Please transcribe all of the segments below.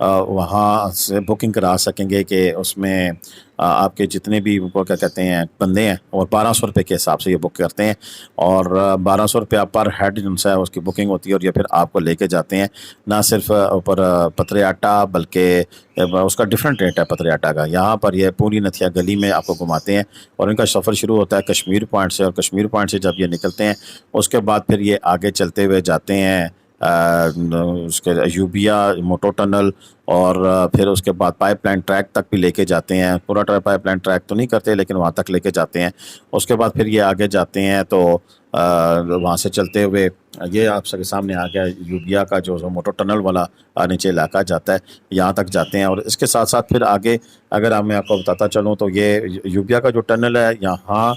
وہاں سے بکنگ کرا سکیں گے کہ اس میں آپ کے جتنے بھی وہ کیا کہتے ہیں بندے ہیں، اور 1200 روپے کے حساب سے یہ بک کرتے ہیں، اور 1200 روپیہ پر ہیڈ جو ہے اس کی بکنگ ہوتی ہے، اور یہ پھر آپ کو لے کے جاتے ہیں، نہ صرف اوپر پتھرے آٹا بلکہ اس کا ڈیفرنٹ ریٹ ہے پتھرے آٹا کا۔ یہاں پر یہ پوری نتھیا گلی میں آپ کو گھماتے ہیں، اور ان کا سفر شروع ہوتا ہے کشمیر پوائنٹ سے، اور کشمیر پوائنٹ سے جب یہ نکلتے ہیں اس کے بعد پھر یہ آگے چلتے ہوئے جاتے ہیں اس کے ایوبیا موٹو ٹنل، اور پھر اس کے بعد پائپ لائن ٹریک تک بھی لے کے جاتے ہیں۔ پورا پائپ لائن ٹریک تو نہیں کرتے لیکن وہاں تک لے کے جاتے ہیں۔ اس کے بعد پھر یہ آگے جاتے ہیں تو وہاں سے چلتے ہوئے یہ آپ کے سامنے آ گیا یوبیا کا جو موٹو ٹنل والا نیچے علاقہ جاتا ہے، یہاں تک جاتے ہیں۔ اور اس کے ساتھ ساتھ پھر آگے اگر میں آپ کو بتاتا چلوں تو یہ یوبیا کا جو ٹنل ہے یہاں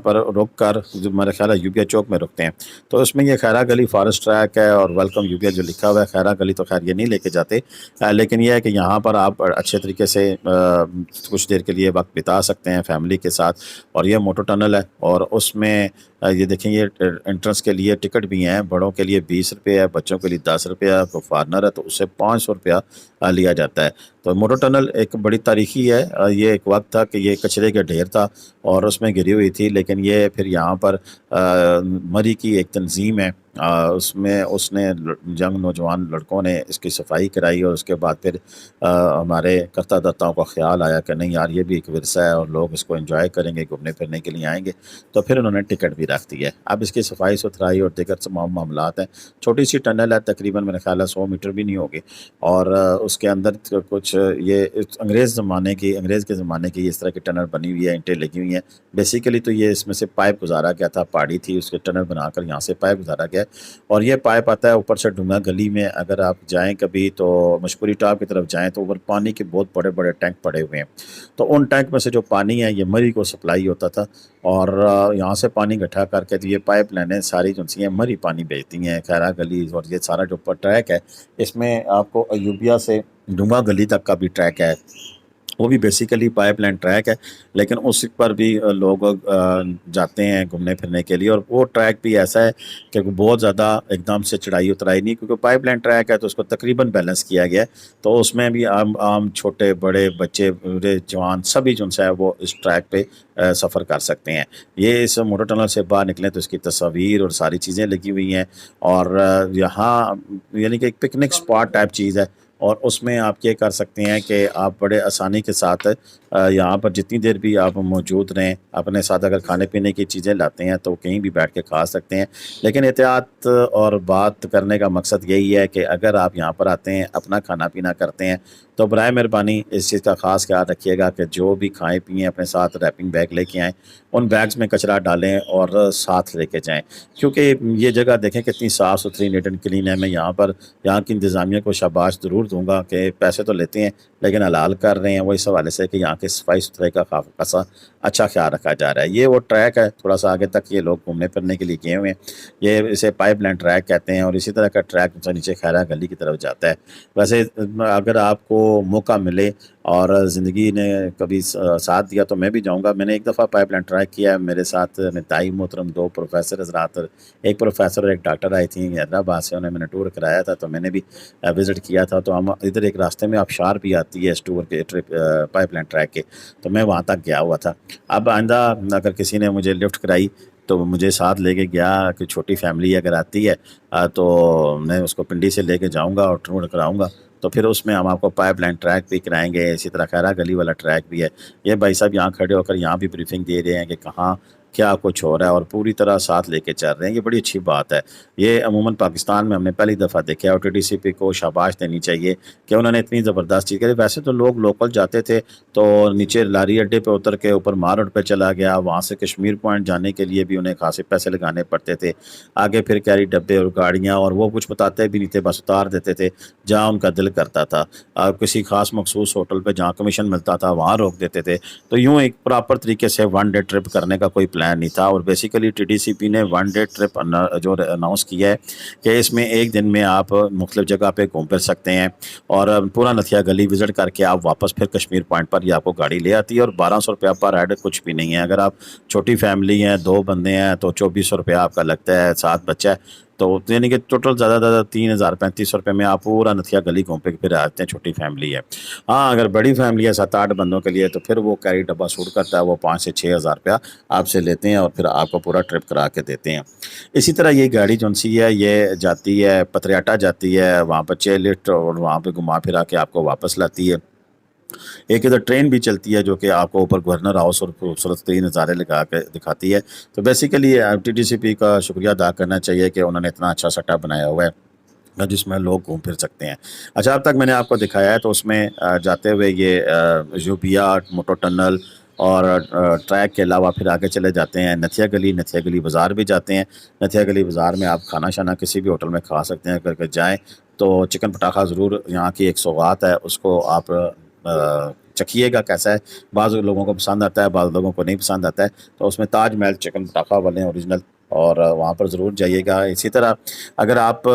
پر رک کر جو میرا خیال ہے یوبیا چوک میں رکتے ہیں، تو اس میں یہ خیرہ گلی فارسٹ ٹریک ہے، اور ویلکم یوبیا جو لکھا ہوا ہے، خیرہ گلی تو خیر یہ نہیں لے کے جاتے، لیکن یہ ہے کہ یہاں پر آپ اچھے طریقے سے کچھ دیر کے لیے وقت بتا سکتے ہیں فیملی کے ساتھ۔ اور یہ موٹو ٹنل ہے، اور اس میں یہ دیکھیں یہ انٹرنس کے لیے ٹکٹ بھی ہیں، بڑوں کے لیے 20 روپے ہے، بچوں کے لیے 10 روپے ہے، تو فارنر ہے تو اس سے 500 روپیہ لیا جاتا ہے۔ تو موٹو ٹنل ایک بڑی تاریخی ہے، یہ ایک وقت تھا کہ یہ کچرے کا ڈھیر تھا اور اس میں گری ہوئی تھی، لیکن یہ پھر یہاں پر مری کی ایک تنظیم ہے، اس نے جنگ نوجوان لڑکوں نے اس کی صفائی کرائی، اور اس کے بعد پھر ہمارے کرتا دتاؤں کا خیال آیا کہ نہیں یار یہ بھی ایک ورثہ ہے اور لوگ اس کو انجوائے کریں گے، گھومنے پھرنے کے لیے آئیں گے، تو پھر انہوں نے ٹکٹ بھی رکھ دی ہے۔ اب اس کی صفائی ستھرائی اور دیگر تمام معاملات ہیں۔ چھوٹی سی ٹنل ہے، تقریباً میرے خیال ہے 100 میٹر بھی نہیں ہوگی، اور اس کے اندر کچھ یہ انگریز کے زمانے کی اس طرح کی ٹنل بنی ہوئی ہے، اینٹیں لگی ہوئی ہیں۔ بیسیکلی تو یہ اس میں سے پائپ گزارا گیا تھا، پہاڑی تھی اس کے ٹنل بنا کر یہاں سے پائپ گزارا گیا، اور یہ پائپ آتا ہے اوپر سے ڈونگا گلی میں۔ اگر آپ جائیں کبھی تو مشکوری ٹاپ کی طرف جائیں تو اوپر پانی کے بہت بڑے بڑے ٹینک پڑے ہوئے ہیں، تو ان ٹینک میں سے جو پانی ہے یہ مری کو سپلائی ہوتا تھا، اور یہاں سے پانی اکٹھا کر کے تو یہ پائپ لائنیں ساری جو سی ہیں مری پانی بیچتی ہیں خیرہ گلی، اور یہ سارا جو ٹریک ہے اس میں آپ کو ایوبیا سے ڈونگا گلی تک کا بھی ٹریک ہے، وہ بھی بیسیکلی پائپ لائن ٹریک ہے، لیکن اس پر بھی لوگ جاتے ہیں گھومنے پھرنے کے لیے، اور وہ ٹریک بھی ایسا ہے کہ بہت زیادہ ایک دم سے چڑھائی اترائی نہیں، کیونکہ پائپ لائن ٹریک ہے تو اس کو تقریباً بیلنس کیا گیا ہے، تو اس میں بھی عام چھوٹے بڑے بچے بوڑھے جوان سبھی جو ہے وہ اس ٹریک پہ سفر کر سکتے ہیں۔ یہ اس موٹر ٹنل سے باہر نکلیں تو اس کی تصاویر اور ساری چیزیں لگی ہوئی ہیں، اور یہاں یعنی کہ ایک پکنک سپاٹ ٹائپ چیز ہے، اور اس میں آپ یہ کر سکتے ہیں کہ آپ بڑے آسانی کے ساتھ یہاں پر جتنی دیر بھی آپ موجود رہیں، اپنے ساتھ اگر کھانے پینے کی چیزیں لاتے ہیں تو کہیں بھی بیٹھ کے کھا سکتے ہیں، لیکن احتیاط اور بات کرنے کا مقصد یہی ہے کہ اگر آپ یہاں پر آتے ہیں اپنا کھانا پینا کرتے ہیں تو برائے مہربانی اس چیز کا خاص خیال رکھیے گا کہ جو بھی کھائیں پئیں اپنے ساتھ ریپنگ بیگ لے کے آئیں، ان بیگز میں کچرا ڈالیں اور ساتھ لے کے جائیں، کیونکہ یہ جگہ دیکھیں کتنی صاف ستھری نیٹ اینڈ کلین ہے۔ میں یہاں کی انتظامیہ کو شاباش ضرور دوں گا کہ پیسے تو لیتے ہیں لیکن حلال کر رہے ہیں، وہ اس حوالے سے کہ یہاں کے صفائی ستھرائی کا خاصا اچھا خیال رکھا جا رہا ہے۔ یہ وہ ٹریک ہے، تھوڑا سا آگے تک یہ لوگ گھومنے پھرنے کے لیے گئے ہوئے ہیں، یہ اسے پائپ لائن ٹریک کہتے ہیں، اور اسی طرح کا ٹریک نیچے خیرہ گلی کی طرف جاتا ہے۔ ویسے اگر آپ کو موقع ملے اور زندگی نے کبھی ساتھ دیا تو میں بھی جاؤں گا۔ میں نے ایک دفعہ پائپ لائن ٹریک کیا ہے، میرے ساتھ نتائی محترم 2 پروفیسر حضرات، ایک پروفیسر اور ایک ڈاکٹر آئی تھیں حیدرآباد سے، انہیں میں نے ٹور کرایا تھا تو میں نے بھی وزٹ کیا تھا، تو ہم ادھر ایک راستے میں آبشار بھی آتی ہے اس ٹور کے پائپ لائن ٹریک کے، تو میں وہاں تک گیا ہوا تھا۔ اب آئندہ اگر کسی نے مجھے لفٹ کرائی تو مجھے ساتھ لے کے گیا کہ چھوٹی فیملی اگر آتی ہے تو میں اس کو پنڈی سے لے کے جاؤں گا اور ٹور کراؤں گا، تو پھر اس میں ہم آپ کو پائپ لائن ٹریک بھی کرائیں گے، اسی طرح خیرہ گلی والا ٹریک بھی ہے۔ یہ بھائی صاحب یہاں کھڑے ہو کر یہاں بھی بریفنگ دے رہے ہیں کہ کہاں کیا کچھ ہو رہا ہے، اور پوری طرح ساتھ لے کے چل رہے ہیں، یہ بڑی اچھی بات ہے۔ یہ عموماً پاکستان میں ہم نے پہلی دفعہ دیکھا ہے، اور TTCP کو شاباش دینی چاہیے کہ انہوں نے اتنی زبردست چیز کری۔ ویسے تو لوگ لوکل جاتے تھے تو نیچے لاری اڈے پہ اتر کے اوپر مار روڈ پہ چلا گیا، وہاں سے کشمیر پوائنٹ جانے کے لیے بھی انہیں خاصے پیسے لگانے پڑتے تھے، آگے پھر کیری ڈبے اور گاڑیاں، اور وہ کچھ بتاتے بھی نہیں تھے، بس اتار دیتے تھے جہاں ان کا دل کرتا تھا، کسی خاص مخصوص ہوٹل پہ جہاں کمیشن ملتا تھا وہاں روک دیتے تھے، تو یوں ایک پراپر طریقے سے 1 ڈے ٹرپ کرنے کا کوئی پلان نہیں تھا۔ اور بیسیکلی TTCP نے 1 ڈے ٹرپ جو اناؤنس کیا ہے کہ اس میں ایک دن میں آپ مختلف جگہ پہ گھوم پھر سکتے ہیں، اور پورا نتھیا گلی وزٹ کر کے آپ واپس پھر کشمیر پوائنٹ پر یہ آپ کو گاڑی لے آتی ہے، اور 1200 روپیہ پر ہیڈ کچھ بھی نہیں ہے۔ اگر آپ چھوٹی فیملی ہیں، 2 بندے ہیں تو 2400 روپیہ آپ کا لگتا ہے، 7 بچہ ہے تو یعنی کہ ٹوٹل زیادہ سے زیادہ 3035 روپے میں آپ پورا نتھیا گلی گھوم کے پھر آتے ہیں. چھوٹی فیملی ہے. ہاں اگر بڑی فیملی ہے 7-8 بندوں کے لیے تو پھر وہ کیری ڈبہ سوٹ کرتا ہے, وہ 5 سے 6 ہزار روپیہ آپ سے لیتے ہیں اور پھر آپ کو پورا ٹرپ کرا کے دیتے ہیں. اسی طرح یہ گاڑی جو سی ہے یہ جاتی ہے پتریاٹا جاتی ہے, وہاں پر چیلٹ اور وہاں پہ گھما پھرا کے آپ کو واپس لاتی ہے. ایک ادھر ٹرین بھی چلتی ہے جو کہ آپ کو اوپر گورنر ہاؤس اور خوبصورت ترین نظارے لگا کے دکھاتی ہے. تو بیسیکلی TTCP کا شکریہ ادا کرنا چاہیے کہ انہوں نے اتنا اچھا سٹا بنایا ہوا ہے جس میں لوگ گھوم پھر سکتے ہیں. اچھا اب تک میں نے آپ کو دکھایا ہے تو اس میں جاتے ہوئے یہ یوبیا موٹو ٹنل اور ٹریک کے علاوہ پھر آگے چلے جاتے ہیں نتھیا گلی بازار بھی جاتے ہیں. نتھیا گلی بازار میں آپ کھانا شانا کسی بھی ہوٹل میں کھا سکتے ہیں. اگر جائیں تو چکن پٹاخہ ضرور یہاں کی ایک سوغات ہے, اس کو آپ چکھیے گا کیسا ہے. بعض لوگوں کو پسند آتا ہے, بعض لوگوں کو نہیں پسند آتا ہے. تو اس میں تاج محل چکن پٹاخہ والے ہیں اوریجنل, اور وہاں پر ضرور جائیے گا. اسی طرح اگر آپ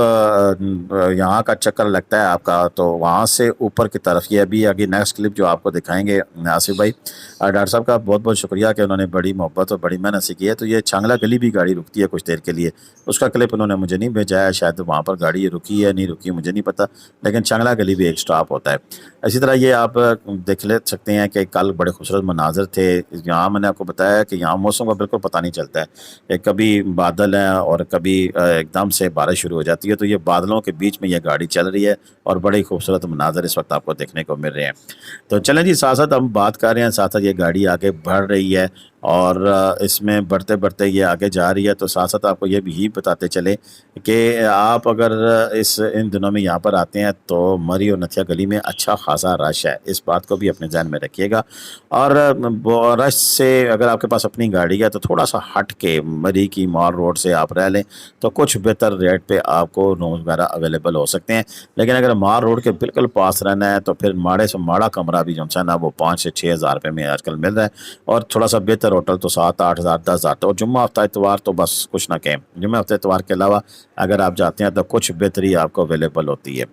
یہاں کا چکر لگتا ہے آپ کا تو وہاں سے اوپر کی طرف یہ ابھی آگے نیکسٹ کلپ جو آپ کو دکھائیں گے آصف بھائی, ڈاکٹر صاحب کا بہت بہت شکریہ کہ انہوں نے بڑی محبت اور بڑی محنت سے کی ہے. تو یہ چھانگلہ گلی بھی گاڑی رکتی ہے کچھ دیر کے لیے, اس کا کلپ انہوں نے مجھے نہیں بھیجا ہے, شاید وہاں پر گاڑی رکی ہے نہیں رکی مجھے نہیں پتہ, لیکن چھانگلہ گلی بھی ایک سٹاپ ہوتا ہے. اسی طرح یہ آپ دیکھ لے سکتے ہیں کہ کل بڑے خوبصورت مناظر تھے یہاں. میں نے آپ کو بتایا کہ یہاں موسم کا بالکل پتہ نہیں چلتا ہے کہ کبھی بادل ہیں اور کبھی ایک دم سے بارش شروع ہو جاتی ہے. تو یہ بادلوں کے بیچ میں یہ گاڑی چل رہی ہے اور بڑے خوبصورت مناظر اس وقت آپ کو دیکھنے کو مل رہے ہیں. تو چلیں جی, ساتھ ساتھ ہم بات کر رہے ہیں, ساتھ ساتھ یہ گاڑی آگے بڑھ رہی ہے اور اس میں بڑھتے بڑھتے یہ آگے جا رہی ہے. تو ساتھ ساتھ آپ کو یہ بھی بتاتے چلے کہ آپ اگر ان دنوں میں یہاں پر آتے ہیں تو مری اور نتھیا گلی میں اچھا خاصا رش ہے, اس بات کو بھی اپنے ذہن میں رکھیے گا. اور رش سے اگر آپ کے پاس اپنی گاڑی ہے تو تھوڑا سا ہٹ کے مری کی مال روڈ سے آپ رہ لیں تو کچھ بہتر ریٹ پہ آپ کو رومز وغیرہ اویلیبل ہو سکتے ہیں. لیکن اگر مال روڈ کے بالکل پاس رہنا ہے تو پھر ماڑے سے ماڑا کمرہ بھی جو ہے نا وہ 5 سے 6 ہزار روپے میں آج کل مل رہا ہے, اور تھوڑا سا بہتر ہوٹل تو 7-8 ہزار 10 ہزار. تو جمعہ ہفتہ اتوار تو بس کچھ نہ کہیں, جمعہ ہفتہ اتوار کے علاوہ اگر آپ جاتے ہیں تو کچھ بہتری آپ کو اویلیبل ہوتی ہے.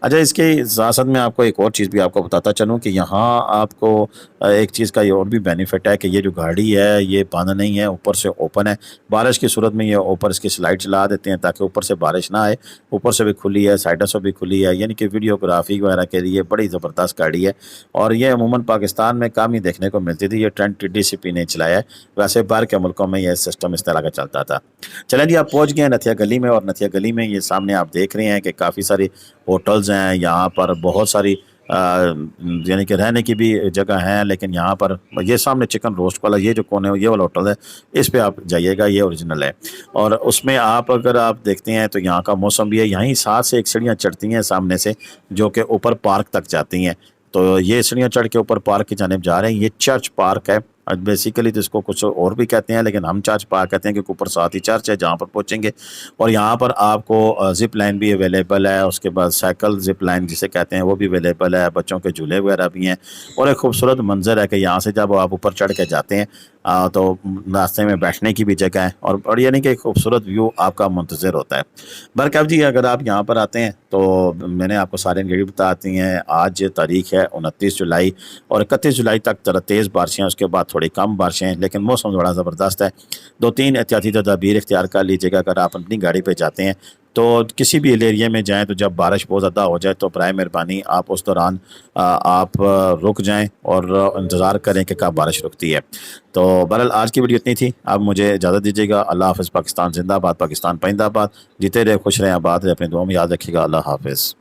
اچھا اس کے ساتھ ساتھ میں آپ کو ایک اور چیز بھی آپ کو بتاتا چلوں کہ یہاں آپ کو ایک چیز کا یہ اور بھی بینیفٹ ہے کہ یہ جو گاڑی ہے یہ بند نہیں ہے, اوپر سے اوپن ہے. بارش کی صورت میں یہ اوپر اس کی سلائڈ چلا دیتے ہیں تاکہ اوپر سے بارش نہ آئے. اوپر سے بھی کھلی ہے, سائڈوں سے بھی کھلی ہے, یعنی کہ ویڈیوگرافی وغیرہ کے لیے بڑی زبردست گاڑی ہے. اور یہ عموماً پاکستان میں کام ہی دیکھنے کو ملتی تھی, یہ ٹرینڈ TTCP نے چلایا ہے. ویسے باہر کے ملکوں میں یہ سسٹم اس طرح کا چلتا تھا. چلیں جی, آپ پہنچ گئے ہیں نتھیا گلی میں, اور نتھیا گلی میں یہ سامنے آپ دیکھ رہے ہیں کہ کافی ساری ہوٹلز ہیں یہاں پر, بہت ساری یعنی کہ رہنے کی بھی جگہ ہیں. لیکن یہاں پر یہ سامنے چکن روسٹ والا یہ جو کونے یہ والا ہوٹل ہے, اس پہ آپ جائیے گا, یہ اوریجنل ہے. اور اس میں آپ اگر آپ دیکھتے ہیں تو یہاں کا موسم بھی ہے, یہیں ساتھ سے ایک سیڑھیاں چڑھتی ہیں سامنے سے جو کہ اوپر پارک تک جاتی ہیں. تو یہ سیڑھیاں چڑھ کے اوپر پارک کی جانب جا رہے ہیں. یہ چرچ پارک ہے بیسیکلی, تو اس کو کچھ اور بھی کہتے ہیں لیکن ہم چرچ پارک کہتے ہیں کیونکہ اوپر ساتھ ہی چرچ ہے جہاں پر پہنچیں گے. اور یہاں پر آپ کو زپ لائن بھی اویلیبل ہے, اس کے بعد سائیکل زپ لائن جسے کہتے ہیں وہ بھی اویلیبل ہے, بچوں کے جھولے وغیرہ بھی ہیں. اور ایک خوبصورت منظر ہے کہ یہاں سے جب آپ اوپر چڑھ کے جاتے ہیں تو راستے میں بیٹھنے کی بھی جگہ ہے, اور یعنی کہ ایک خوبصورت ویو آپ کا منتظر ہوتا ہے. برکب جی اگر آپ یہاں پر آتے ہیں تو میں نے آپ کو سارے انگریڈی بتاتی ہیں. آج تاریخ ہے 29 جولائی اور 31 جولائی تک تیز بارشیں, اس کے بعد تھوڑی کم بارشیں ہیں, لیکن موسم بڑا زبردست ہے. 2-3 احتیاطی تدابیر اختیار کر لیجیے گا اگر آپ اپنی گاڑی پہ جاتے ہیں تو کسی بھی ایریا میں جائیں تو جب بارش بہت زیادہ ہو جائے تو برائے مہربانی آپ اس دوران آپ رک جائیں اور انتظار کریں کہ کب بارش رکتی ہے. تو بہرحال آج کی ویڈیو اتنی تھی, اب مجھے اجازت دیجیے گا. اللہ حافظ. پاکستان زندہ باد, پاکستان پائندہ باد. جیتے رہے, خوش رہیں, آباد رہے, اپنے دعاؤں میں یاد رکھیے گا. اللہ حافظ.